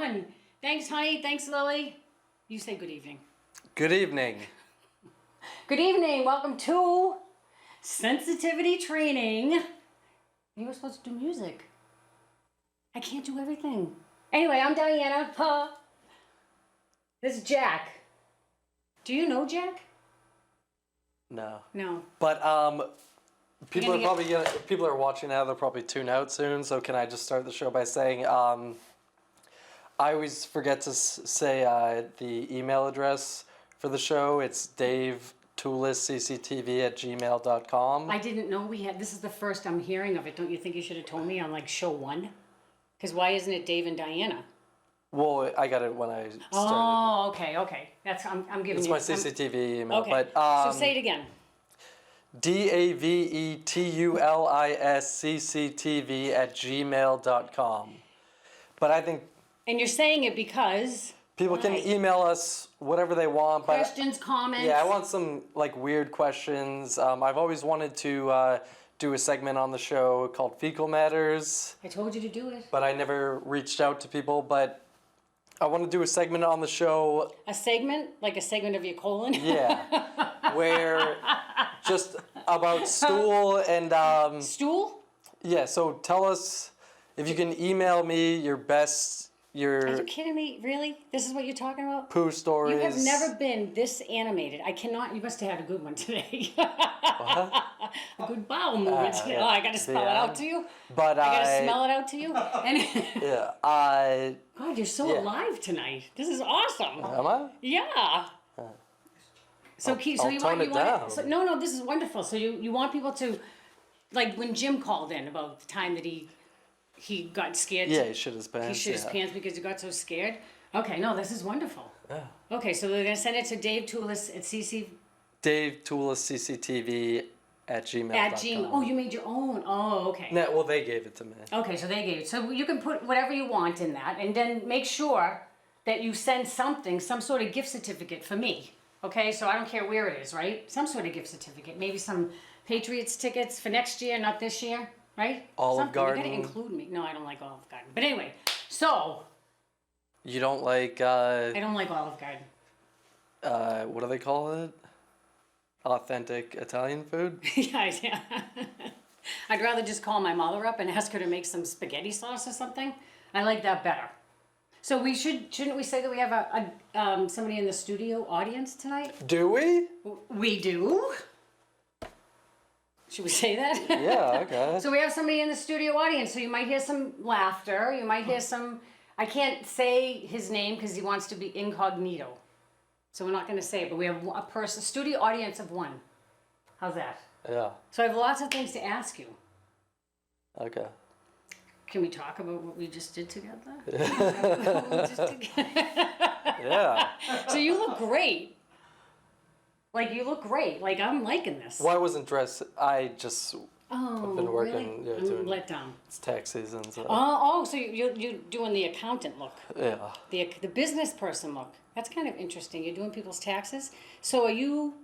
one. Thanks, honey. Thanks, Lily. You say good evening. Good evening. Good evening. Welcome to sensitivity training. You were supposed to do music. I can't do everything. Anyway, I'm Dianna. Huh. This is Jack. Do you know Jack? No. No. But people are watching now. They'll probably tune out soon. So can I just start the show by saying I always forget to say the email address for the show. It's davetouliscctv@gmail.com. I didn't know we had. This is the first I'm hearing of it. Don't you think you should have told me on like show 1? Because why isn't it Dave and Dianna? Well, I got it when I started. Oh, okay. That's I'm giving It's you. my CCTV email. Okay. But So say it again. davetouliscctv@gmail.com. But I think And you're saying it because people can email us whatever they want. But questions, comments. yeah, I want some like weird questions. I've always wanted to do a segment on the show called Fecal Matters. I told you to do it. But I never reached out to people. But I want to do a segment on the show. A segment? Like a segment of your colon? Yeah. Where just about stool and Stool? yeah, so tell us if you can email me your Are you kidding me? Really? This is what you're talking about? poo stories. You have never been this animated. I cannot. You must have had a good one today. What? A good bowel movement today. yeah. Oh, I got to spell it out to you. But I got to smell it out to you. And Yeah, God, you're so alive tonight. This is awesome. am I? Yeah. So Keith, so I'll you tone want it down. So, no, this is wonderful. So you want people to, like when Jim called in about the time that he got scared. Yeah, he shit his pants. He shit his pants because he got so scared. Okay, no, this is wonderful. Yeah. Okay, so they're gonna send it to Dave Toulis at CC. davetouliscctv@gmail.com. At Gmail. Oh, you made your own. Oh, okay. No, well, they gave it to me. Okay, so they gave it. So you can put whatever you want in that, and then make sure that you send something, some sort of gift certificate for me. Okay, so I don't care where it is, right? Some sort of gift certificate. Maybe some Patriots tickets for next year, not this year, right? Olive Garden. You're gonna include me. No, I don't like Olive Garden. But anyway, so You don't like, I don't like Olive Garden. what do they call it? Authentic Italian food? Yeah. I'd rather just call my mother up and ask her to make some spaghetti sauce or something. I like that better. So shouldn't we say that we have somebody in the studio audience tonight? Do we? We do. Should we say that? Yeah, okay. So we have somebody in the studio audience. So you might hear some laughter. You might hear some. I can't say his name because he wants to be incognito. So we're not going to say it. But we have a studio audience of one. How's that? Yeah, So I have lots of things to ask you. okay. Can we talk about what we just did together? Yeah. So you look great. Like you look great. Like I'm liking this. Well, I wasn't dressed. I just Oh, been working, really? yeah, I'm doing- let down. it's tax season, so So you're doing the accountant look, yeah. the business person look. That's kind of interesting. You're doing people's taxes. So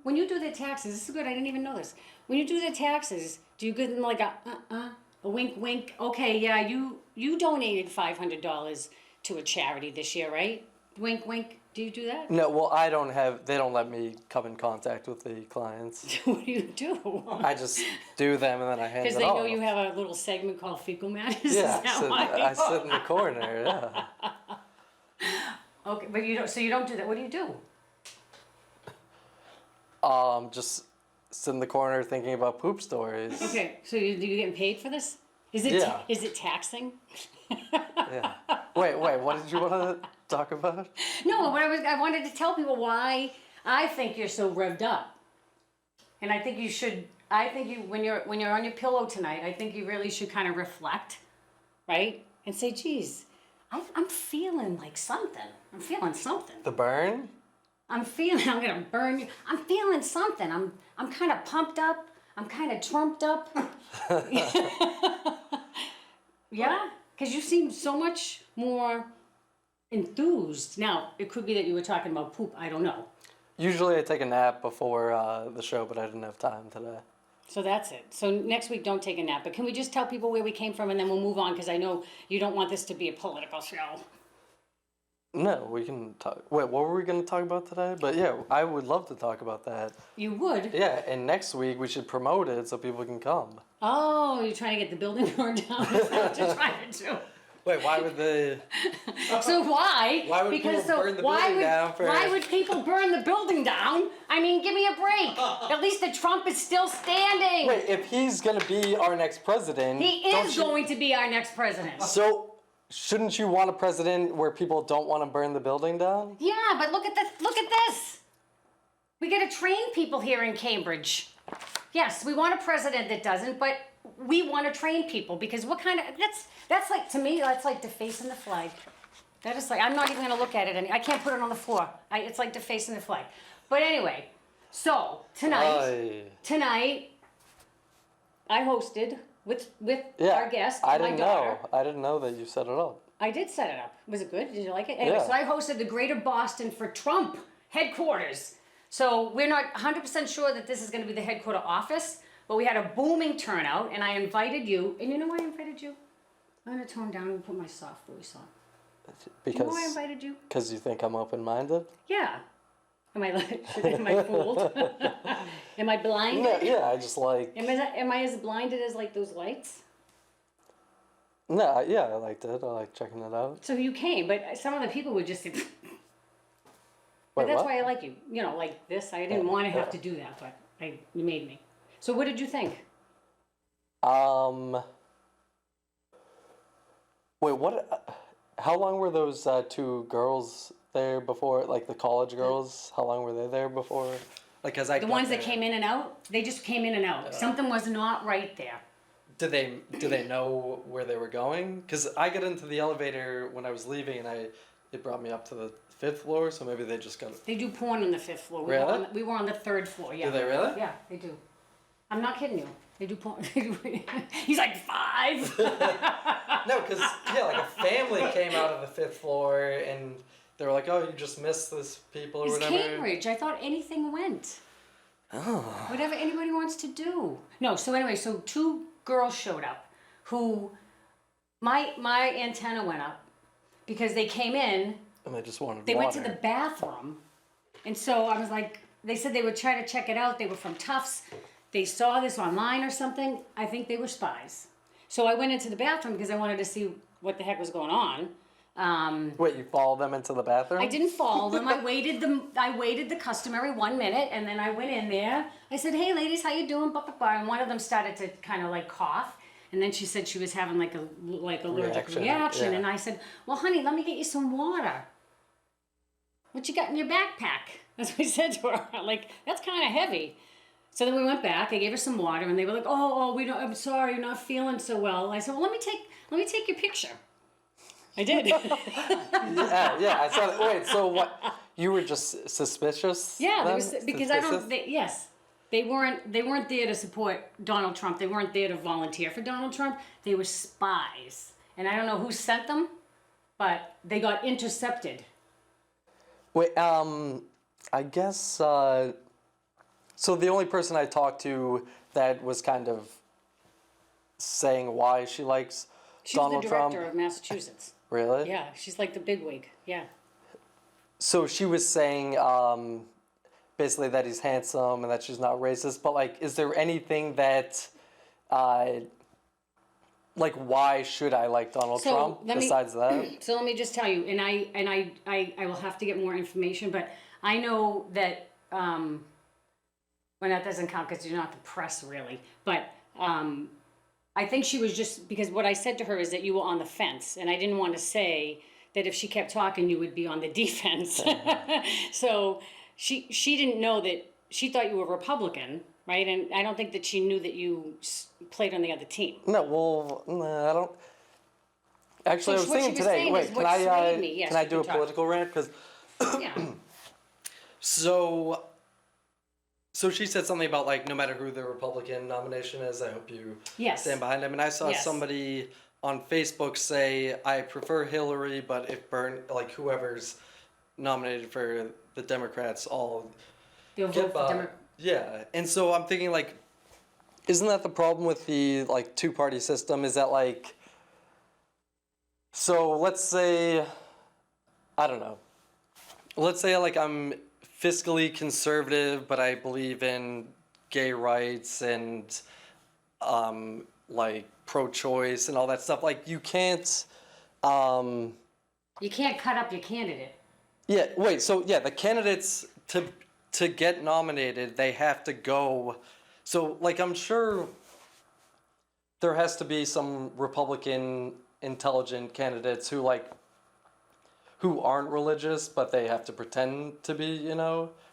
when you do their taxes, this is good. I didn't even know this. When you do their taxes, do you give them like a wink, wink? Okay, yeah, you donated $500 to a charity this year, right? Wink, wink. Do you do that? No, well, they don't let me come in contact with the clients. What do you do? I just do them and then I hand it Because they off. know you have a little segment called Fecal Matters. Yeah, Is that so why? I sit in the corner, yeah. Okay, but you don't. So you don't do that. What do you do? Just sit in the corner thinking about poop stories. Okay, so you getting paid for this? Is it Yeah. is it taxing? Yeah. Wait, what did you want to talk about? No, but I wanted to tell people why I think you're so revved up, and I think you should. I think you when you're on your pillow tonight, I think you really should kind of reflect, right, and say, "Geez, I'm feeling like something. I'm feeling something. The burn? I'm gonna burn you. I'm feeling something. I'm kind of pumped up. I'm kind of trumped up." Yeah, because you seem so much more enthused. Now, it could be that you were talking about poop. I don't know. Usually I take a nap before the show, but I didn't have time today. So that's it. So next week, don't take a nap. But can we just tell people where we came from and then we'll move on? Because I know you don't want this to be a political show. No, we can talk. Wait, what were we going to talk about today? But yeah, I would love to talk about that. You would? Yeah, and next week we should promote it so people can come. Oh, you're trying to get the building burned down. Is that what you're trying to do? Wait, why would the... So why? Why would because people burn the building down for... Why would people burn the building down? I mean, give me a break. At least the Trump is still standing. Wait, if he's going to be our next president... He is going to be our next president. So... Shouldn't you want a president where people don't want to burn the building down? Yeah, but look at this. Look at this. We got to train people here in Cambridge. Yes, we want a president that doesn't, but we want to train people because what kind of that's like to me that's like defacing the flag. That is like I'm not even going to look at it. I can't put it on the floor. It's like defacing the flag. But anyway, so tonight I hosted. With our guest, I my didn't daughter. know. I didn't know that you set it up. I did set it up. Was it good? Did you like it? Anyway, Yeah. so I hosted the Greater Boston for Trump headquarters. So we're not 100% sure that this is going to be the headquarter office, but we had a booming turnout, and I invited you. And you know why I invited you? I'm going to tone down and put my soft voice on. Because You know why I invited you? Because you think I'm open-minded? Yeah. Am I fooled? Am I blinded? No, yeah, I just like... Am I as blinded as like those lights? No, yeah, I liked it. I like checking it out. So you came, but some of the people would just say, Wait, but that's what? why I like you. You know, like this. I didn't want to have to do that, but you made me. So what did you think? Wait, what? How long were those two girls there before? Like the college girls? How long were they there before? Like, cause I The ones that came in and out, they just came in and out. Something was not right there. Did they know where they were going? Cause I got into the elevator when I was leaving, and it brought me up to the 5th floor. So maybe they just got. They do porn on the 5th floor. Really? We were on the 3rd floor. Yeah. Do they really? Yeah, they do. I'm not kidding you. They do porn. He's like 5. No, because, yeah, like a family came out of the 5th floor and they were like, oh, you just missed this people or It's whatever. Cambridge. I thought anything went. Oh. Whatever anybody wants to do. No, so anyway, so 2 girls showed up who, my antenna went up because they came in, And they just wanted they water. went to the bathroom, and so I was like, they said they would try to check it out. They were from Tufts. They saw this online or something. I think they were spies. So I went into the bathroom because I wanted to see what the heck was going on. Wait, you followed them into the bathroom? I didn't follow them. I waited the customary 1 minute, and then I went in there. I said, "Hey, ladies, how you doing?" Blah, blah, blah. And one of them started to kind of like cough, and then she said she was having like allergic reaction. yeah. And I said, "Well, honey, let me get you some water. What you got in your backpack?" That's what I said to her. Like, that's kind of heavy. So then we went back. I gave her some water, and they were like, "Oh, we don't. I'm sorry, you're not feeling so well." I said, "Well, let me take your picture." I did. yeah, I saw it. Wait, so what? You were just suspicious? Yeah, then? because Suspicious? they weren't there to support Donald Trump. They weren't there to volunteer for Donald Trump. They were spies, and I don't know who sent them, but they got intercepted. Wait, I guess, so the only person I talked to that was kind of saying why she likes She's Donald the Trump. director of Massachusetts. Really? Yeah, she's like the bigwig. Yeah. So she was saying, basically that he's handsome and that she's not racist, but like, is there anything that, like, why should I like Donald Trump besides that? So let me just tell you, and I will have to get more information, but I know that, well, that doesn't count because you're not the press really, but I think she was just, because what I said to her is that you were on the fence, and I didn't want to say that if she kept talking, you would be on the defense. So she didn't know that, she thought you were Republican, right? And I don't think that she knew that you played on the other team. No, well, no, I don't. Actually, So I was what she thinking was today. saying Wait, is can what swayed me. Yes, can I you do a can talk. political rant? Because Yeah. So she said something about like no matter who the Republican nomination is, I hope you Yes. stand behind him. And I saw Yes. somebody on Facebook say, I prefer Hillary, but if whoever's nominated for the Democrats, I'll They'll vote for Democrat. yeah. And so I'm thinking like, isn't that the problem with the like 2-party system? Is that like, so let's say I don't know. Let's say like I'm fiscally conservative, but I believe in gay rights and like pro-choice and all that stuff. Like you can't. You can't cut up your candidate. Yeah. Wait. So yeah, the candidates to get nominated, they have to go. So like I'm sure there has to be some Republican intelligent candidates who aren't religious, but they have to pretend to be,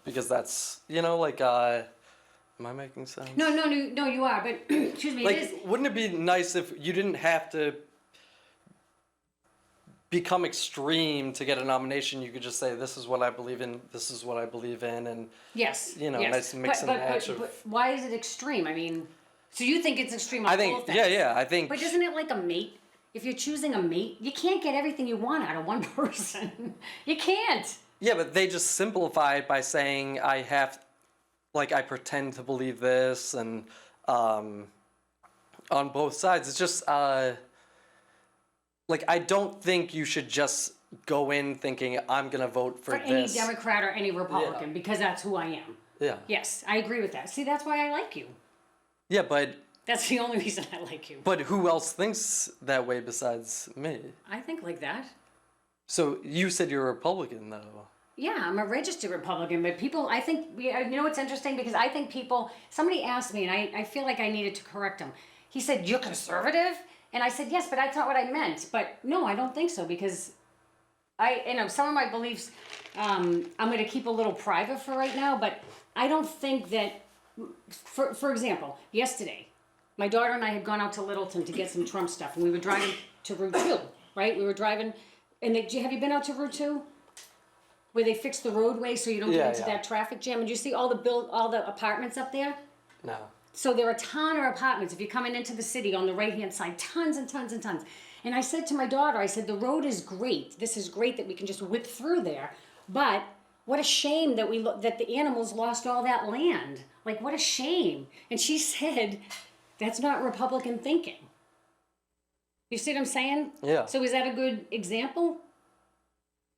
because that's, like, am I making sense? No, you are, but excuse me, Like, it is. wouldn't it be nice if you didn't have to become extreme to get a nomination? You could just say, this is what I believe in, this is what I believe in, and, Yes. nice Yes. mix and match of... But why is it extreme? I mean, so you think it's extreme on I think, both ends? yeah, I think... But isn't it like a mate? If you're choosing a mate, you can't get everything you want out of one person. You can't. Yeah, but they just simplify it by saying I pretend to believe this, and on both sides. It's just, I don't think you should just go in thinking I'm going to vote for this. Any Democrat or any Republican, because that's who I am. Yeah. Yes, I agree with that. See, that's why I like you. Yeah, but... That's the only reason I like you. But who else thinks that way besides me? I think like that. So you said you're a Republican, though. Yeah, I'm a registered Republican, but people, I think, you know what's interesting? Because I think people, somebody asked me, and I feel like I needed to correct him. He said, you're conservative? And I said, yes, but that's not what I meant. But no, I don't think so, because some of my beliefs, I'm going to keep a little private for right now, but I don't think that, for example, yesterday, my daughter and I had gone out to Littleton to get some Trump stuff, and we were driving to Route 2, right? We were driving, and have you been out to Route 2? Where they fixed the roadway so you don't get into that traffic jam? And you see all the apartments up there? No. So there are a ton of apartments. If you're coming into the city on the right-hand side, tons and tons and tons. And I said to my daughter, I said, the road is great. This is great that we can just whip through there. But what a shame that that the animals lost all that land. Like, what a shame. And she said... That's not Republican thinking. You see what I'm saying? Yeah. So is that a good example?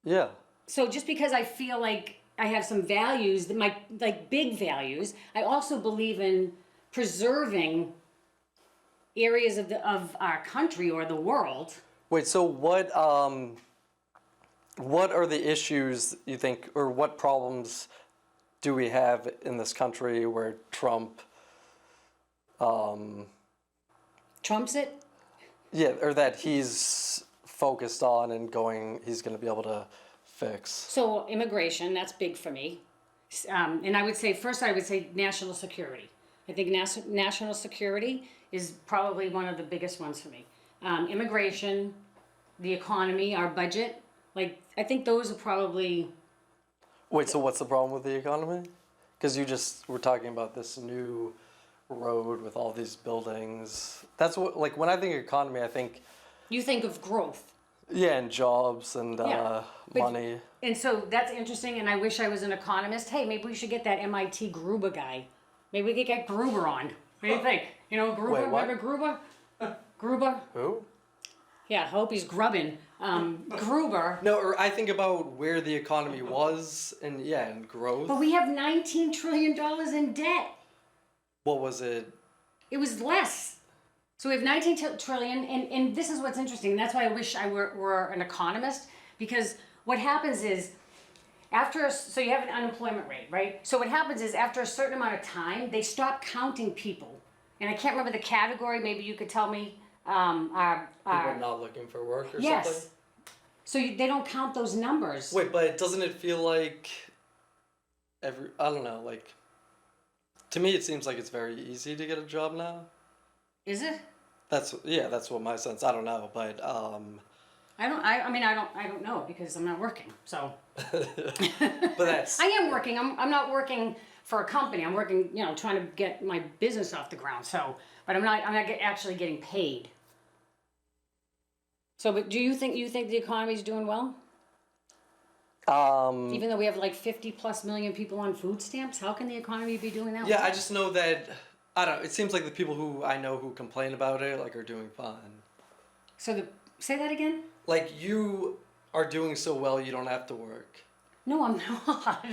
Yeah. So just because I feel like I have some values, big values, I also believe in preserving areas of our country or the world. Wait, so what are the issues you think, or what problems do we have in this country where Trump... Trumps it? Yeah, or that he's focused on and he's going to be able to fix. So immigration, that's big for me. And I would say national security. I think national security is probably one of the biggest ones for me. Immigration, the economy, our budget, I think those are probably... Wait, so what's the problem with the economy? Because you just were talking about this new... road with all these buildings. That's what, when I think economy, I think... You think of growth. Yeah, and jobs and money. And so that's interesting, and I wish I was an economist. Hey, maybe we should get that MIT Gruber guy. Maybe we could get Gruber on. What do you think? You know Gruber? Wait, what? Remember Gruber? Gruber? Who? Yeah, I hope he's grubbing. Gruber. No, or I think about where the economy was and growth. But we have $19 trillion in debt. What was it? It was less. So we have 19 trillion, and this is what's interesting. That's why I wish I were an economist, because what happens is, so you have an unemployment rate, right? So what happens is after a certain amount of time, they stop counting people. And I can't remember the category, maybe you could tell me. People not looking for work or something? Yes. So they don't count those numbers. Wait, but doesn't it feel like I don't know, to me it seems like it's very easy to get a job now. Is it? That's what my sense. I don't know, but I don't know because I'm not working. So but that's I am working. I'm not working for a company. I'm working, trying to get my business off the ground. So, but I'm not actually getting paid. So, but do you think the economy's doing well? Even though we have 50+ million people on food stamps, how can the economy be doing that? Yeah, well? I just know that I don't know. It seems like the people who I know who complain about it are doing fine. So say that again? are doing so well you don't have to work. No, I'm not.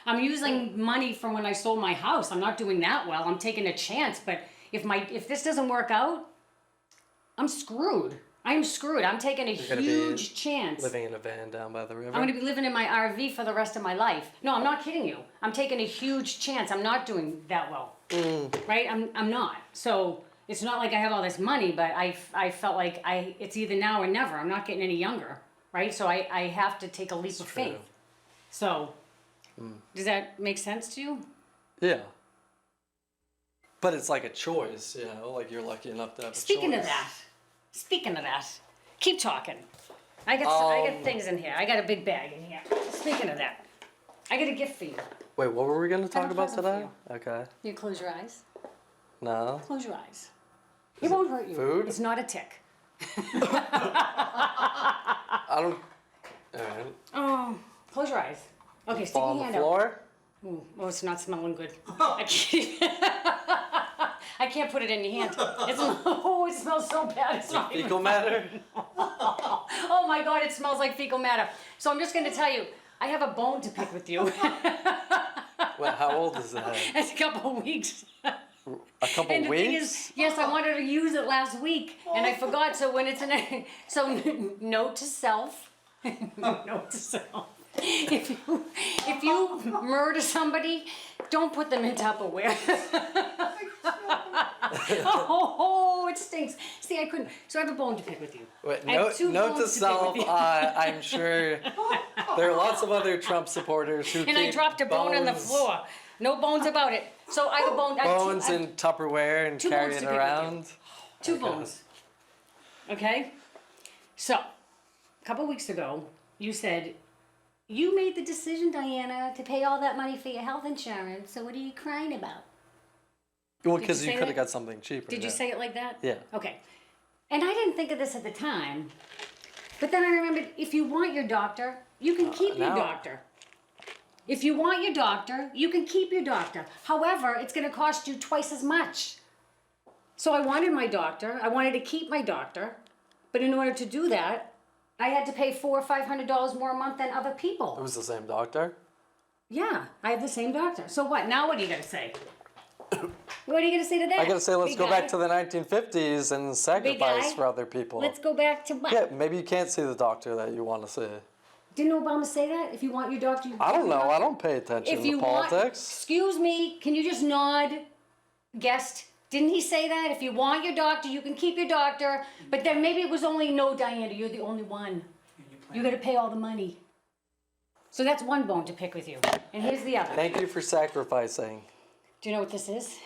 I'm using money from when I sold my house. I'm not doing that well. I'm taking a chance, but if this doesn't work out, I'm screwed. I'm screwed. I'm taking a You're gonna be huge chance. Living in a van down by the river. I'm going to be living in my RV for the rest of my life. No, I'm not kidding you. I'm taking a huge chance. I'm not doing that well. Right? I'm not. So it's not like I have all this money, but I felt like it's either now or never. I'm not getting any younger. Right? So I have to take a leap of faith. So does that make sense to you? Yeah. But it's like a choice, you know, like you're lucky enough to have a choice. Speaking of that, keep talking. I got things in here. I got a big bag in here. Speaking of that, I got a gift for you. Wait, what were we going to I have talk a about present today? for Okay. You close your eyes. No. Close your eyes. It won't hurt you. Food? It's not a tick. I don't. Alright. Oh, close your eyes. Okay, stick Fall your on hand the out. floor? Ooh, oh, it's not smelling good. I can't put it in your hand. It smells so bad. It's not even Fecal matter? Oh my God, it smells like fecal matter. So I'm just going to tell you, I have a bone to pick with you. Well, how old is that? It's a couple of weeks. A couple And the weeks? thing is, yes, I wanted to use it last week, and I forgot. So when it's so note to self, note to self. If you murder somebody, don't put them in Tupperware. Oh, it stinks. See, I couldn't. So I have a bone to pick with you. Wait, I have two note to bones to pick self, with you. I'm sure there are lots of other Trump supporters who And I keep dropped a bone on the bones- floor. No bones about it. So I have a bone. Bones I in Tupperware and two carry bones it to pick with you. around. Two Okay. bones. Okay? So, a couple weeks ago, you said, you made the decision, Diana, to pay all that money for your health insurance, so what are you crying about? Well, Did because you you say could have that? got something cheaper. Did you yeah. say it like that? Yeah. Okay. And I didn't think of this at the time, but then I remembered, if you want your doctor, you can keep your now- doctor. If you want your doctor, you can keep your doctor. However, it's going to cost you twice as much. So I wanted my doctor. I wanted to keep my doctor. But in order to do that, I had to pay $400 or $500 more a month than other It people. was the same doctor? Yeah, I have the same doctor. So what? Now what are you going to say? What are you going to say to that? I gotta say, let's Big go guy? back to the 1950s and sacrifice guy? for other people. Let's go back to what? Yeah, maybe you can't see the doctor that you want to see. Didn't Obama say that? If you want your doctor, you I don't keep your know. doctor? I don't pay attention If to you want, politics. excuse me, can you just nod, guest? Didn't he say that? If you want your doctor, you can keep your doctor. But then maybe it was only, no, Diana, you're the only one. You got to pay all the money. So that's one bone to pick with you. And here's the other. Thank you for sacrificing. Do you know what this is?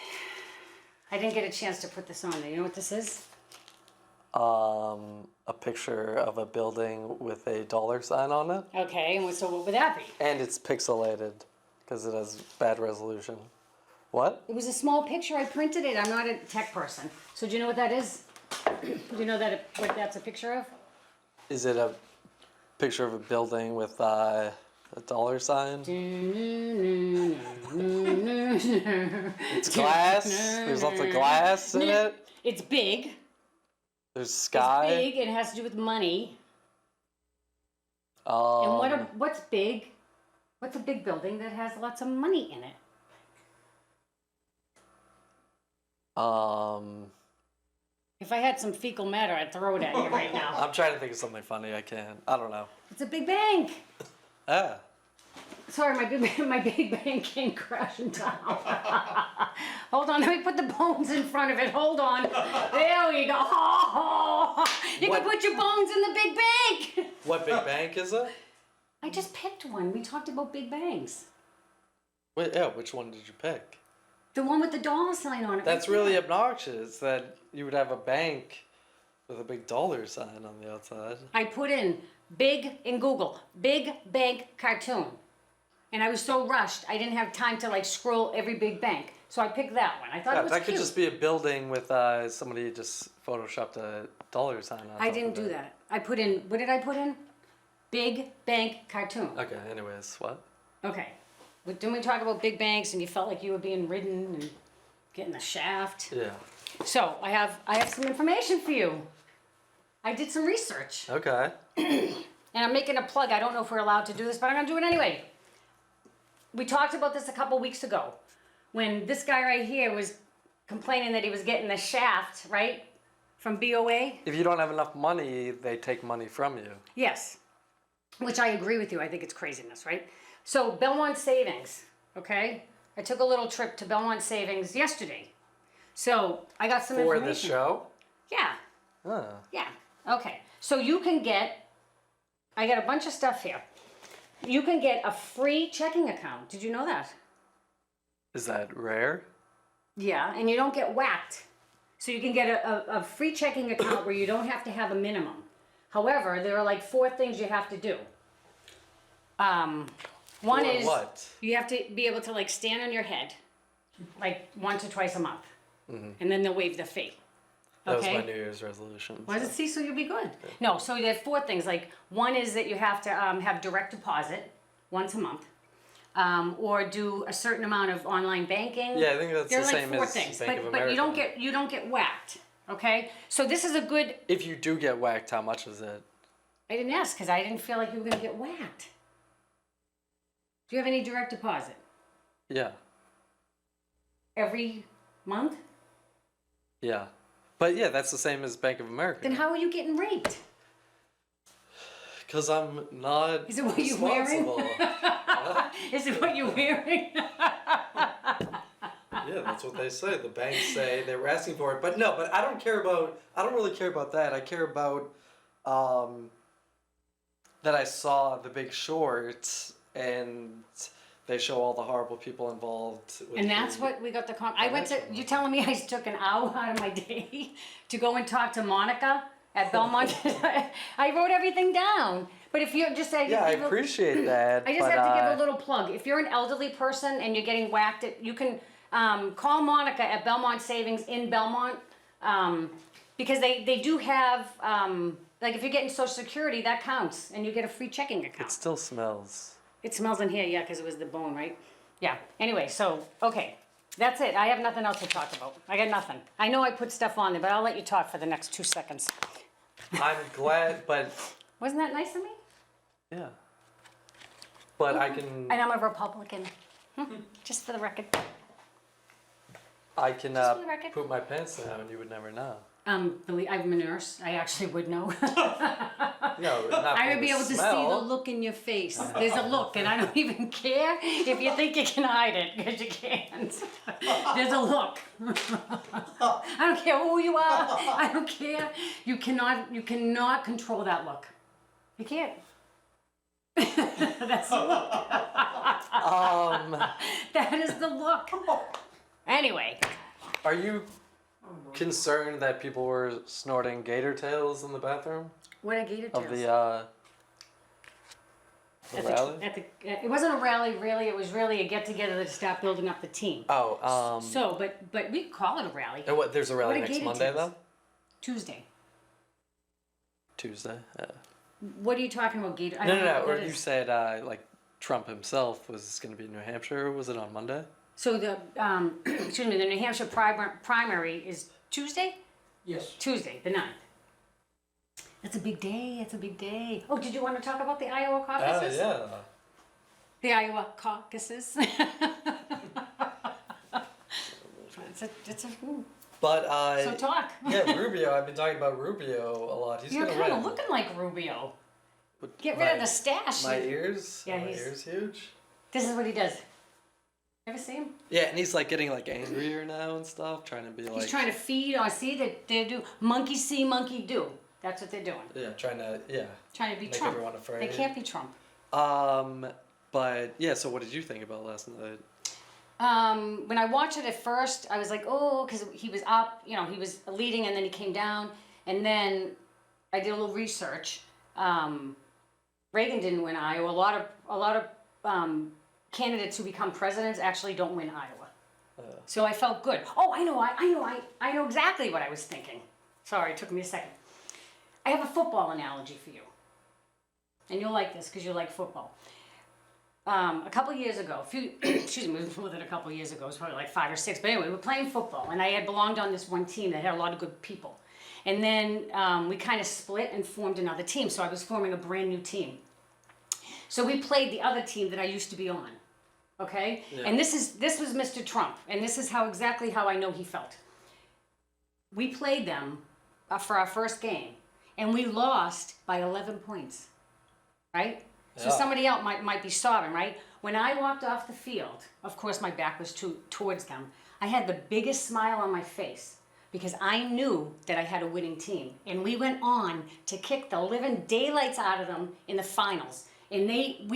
I didn't get a chance to put this on there. You know what this is? A picture of a building with a dollar sign on it. Okay, and so what would that be? And it's pixelated because it has bad resolution. What? It was a small picture. I printed it. I'm not a tech person. So do you know what that is? Do you know what that's a picture of? Is it a picture of a building with a dollar sign? It's glass. There's lots of glass in it. It's big. There's sky. It's big. It has to do with money. And what's big? What's a big building that has lots of money in it? If I had some fecal matter, I'd throw it at you right now. I'm trying to think of something funny. I can't. I don't know. It's a big bank. Ah. Sorry, my big bank came crashing down. Hold on, let me put the bones in front of it. Hold on. There we go. You can put your bones in the big bank. What big bank is it? I just picked one. We talked about big banks. Wait, yeah. Which one did you pick? The one with the dollar sign on it. That's right really there. obnoxious that you would have a bank with a big dollar sign on the outside. I put in Google, big bank cartoon. And I was so rushed, I didn't have time to scroll every big bank. So I picked that one. I thought it was that cute. could just be a building with somebody just photoshopped a dollar sign on I top didn't of do it. that. I put in, what did I put in? Big bank cartoon. Okay, anyways, what? Okay. But didn't we talk about big banks and you felt like you were being ridden and getting the shaft? Yeah. So I have some information for you. I did some research. Okay. and I'm making a plug. I don't know if we're allowed to do this, but I'm gonna do it anyway. We talked about this a couple weeks ago when this guy right here was complaining that he was getting the shaft, right, from BOA. If you don't have enough money, they take money from you. Yes, which I agree with you. I think it's craziness, right? So Belmont Savings, okay? I took a little trip to Belmont Savings yesterday. So I got some For information. the show? Yeah, Oh. yeah. Okay. So you can get, I got a bunch of stuff here. You can get a free checking account. Did you know that? Is that rare? Yeah, and you don't get whacked. So you can get a free checking account where you don't have to have a minimum. However, there are like 4 things you have to do. One Or is what? you have to be able to like stand on your head, like once or twice a month, and then they'll waive the fee. That was Okay. my New Year's resolution. Was it? See, so you'll be good. No, so there's 4 things. Like one is that you have to have direct deposit once a month, or do a certain amount of online banking. Yeah, I think that's There the are like same 4 as things, Bank of but you America. don't get whacked. Okay, so this is a good. If you do get whacked, how much is it? I didn't ask because I didn't feel like you were gonna get whacked. Do you have any direct deposit Yeah. every month? Yeah. But yeah, that's the same as Bank of America. Then how are you getting raped? Because I'm not Is it what you're wearing? responsible. Is it what you're wearing? Yeah, that's what they say. The banks say they were asking for it. But no, but I don't really care about that. I care about that I saw The Big Short and they show all the horrible people involved. With And that's the- what we got the I went to, you telling me I took an hour out of my day to go and talk to Monica at Belmont? I wrote everything down. But if you're just Yeah, I appreciate that. I just but, have to give a little plug. If you're an elderly person and you're getting whacked, you can call Monica at Belmont Savings in Belmont, because they do have, like if you're getting Social Security, that counts, and you get a free checking account. It still smells. It smells in here, yeah, because it was the bone, right? Yeah. Anyway, so, okay. That's it. I have nothing else to talk about. I got nothing. I know I put stuff on there, but I'll let you talk for the next 2 seconds. I'm glad, but Wasn't that nice of me? yeah. But I can And I'm a Republican. Just for the record. I can for the record. put my pants down and you would never know. I'm a nurse. I actually would know. No, not I from would be able to see the smell. look in your face. There's a look, and I don't even care if you think you can hide it, because you can't. There's a look. I don't care who you are. I don't care. You cannot control that look. You can't. That's the look. That is the look. Anyway, Are you concerned that people were snorting gator tails in the bathroom what a gator of tails. the rally? It wasn't a rally, really. It was really a get together to start building up the team. Oh, So, but we call it a rally. and what? There's a rally What a next gator Monday tails. though. Tuesday. Tuesday. Yeah. What are you talking about, Gator? I No, don't no, know no. what Or that you is. said like Trump himself was going to be in New Hampshire. Was it on Monday? So the excuse me, the New Hampshire primary is Tuesday. Yes. Tuesday, the 9th. That's a big day. It's a big day. Oh, did you want to talk about the Iowa Oh caucuses? yeah. The Iowa caucuses. it's a But so talk. yeah, Rubio. I've been talking about Rubio a lot. He's You're gonna kind win. of looking like Rubio. But Get rid my- of the stash. My ears. Yeah, my he's- ears huge. This is what he does. Ever see him? Yeah, and he's like getting like angrier now and stuff, trying to be like. He's trying to feed or see that they do monkey see, monkey do. That's what they're doing. Yeah, trying to Trying to be make Trump. everyone afraid. They can't be Trump. But yeah. So what did you think about last night? When I watched it at first, I was like, oh, because he was up, he was leading, and then he came down, and then I did a little research. Reagan didn't win Iowa. A lot of candidates who become presidents actually don't win Iowa. So I felt good. Oh, I know exactly what I was thinking. Sorry, it took me a second. I have a football analogy for you, and you'll like this because you like football. A couple years ago, excuse me, more than a couple years ago, it was probably like 5 or 6, but anyway, we were playing football, and I had belonged on this one team that had a lot of good people. And then we kind of split and formed another team. So I was forming a brand new team. So we played the other team that I used to be on. Okay? Yeah. And this was Mr. Trump. And this is exactly how I know he felt. We played them for our first game. And we lost by 11 points. Right? So Yeah. somebody else might be sobbing, right? When I walked off the field, of course my back was towards them. I had the biggest smile on my face because I knew that I had a winning team. And we went on to kick the living daylights out of them in the finals. And they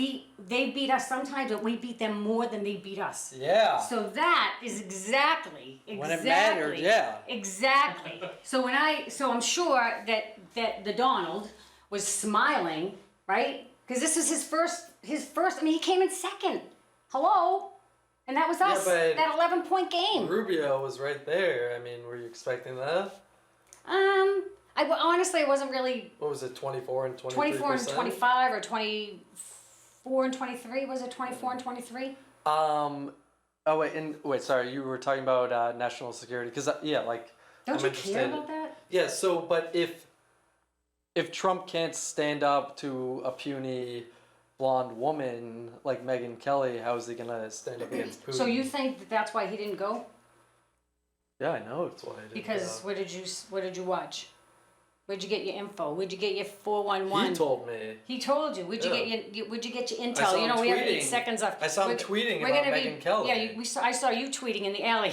beat us sometimes, but we beat them more than they beat us. Yeah. So that is exactly When it mattered, yeah. Exactly. So I'm sure that the Donald was smiling, right? Because this was his first. I mean, he came in second. Hello, and that was us. but That 11-point game. Rubio was right there. I mean, were you expecting that? Honestly, I wasn't really. What was it, 24 and 23%? 24 and 25 or 24 and 23. Was it 24 and 23? Oh wait, sorry. You were talking about national security because Don't I'm you interested. care about that? Yeah. So, but if Trump can't stand up to a puny blonde woman like Megyn Kelly, how is he gonna stand up against Putin? So you think that's why he didn't go? Yeah, I know it's why. I didn't Because go. what did you watch? Where'd you get your info? Where'd you get your 411? He told me. He told you. Where'd you Yeah. get where'd you get your I intel? saw You know, him we have tweeting. 8 seconds left. I saw him tweeting about Megyn Kelly. Yeah, I saw you tweeting in the alley.